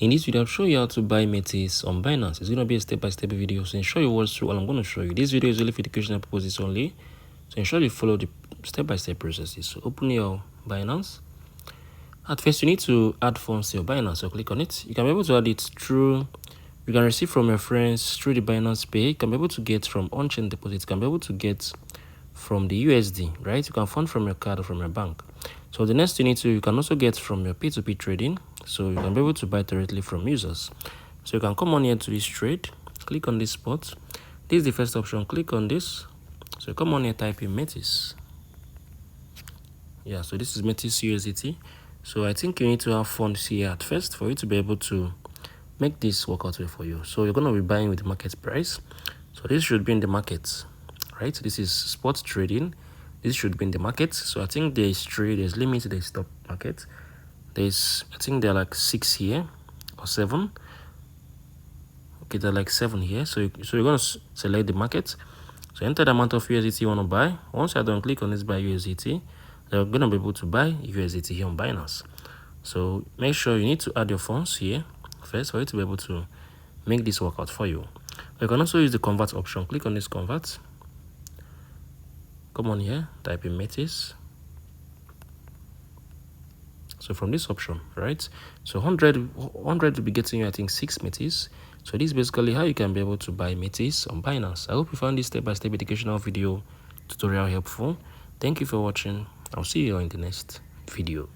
In this video, I'll show you how to buy Metis on Binance. It's going to be a step-by-step video, so ensure you watch through all I'm going to show you. This video is only for educational purposes only, so ensure you follow the step-by-step processes. So open your Binance. At first, you need to add funds to your Binance, so click on it. You can be able to add it through, you can receive from your friends through the Binance Pay. You can be able to get from on-chain deposits. You can be able to get from the USD, right? You can fund from your card or from your bank. So the next you need to, you can also get from your P2P trading. So you can be able to buy directly from users. So you can come on here to this trade, click on this spot. This is the first option, click on this. So come on here, type in Metis. Yeah, so this is Metis USDT. So I think you need to have funds here at first for you to be able to make this work out well for you. So you're going to be buying with the market price. So this should be in the market, right? This is spot trading. This should be in the market. So I think there's trade, there's limit, there's stop market. There's, I think there are like 6 here or 7. Okay, there are like 7 here. So you're going to select the market. So enter the amount of USDT you want to buy. Once you're done, click on this buy USDT. You're going to be able to buy USDT here on Binance. So make sure you need to add your funds here first for you to be able to make this work out for you. You can also use the convert option. Click on this convert. Come on here, type in Metis. So from this option, right? So 100 will be getting you, I think, 6 Metis. So this is basically how you can be able to buy Metis on Binance. I hope you found this step-by-step educational video tutorial helpful. Thank you for watching. I'll see you in the next video.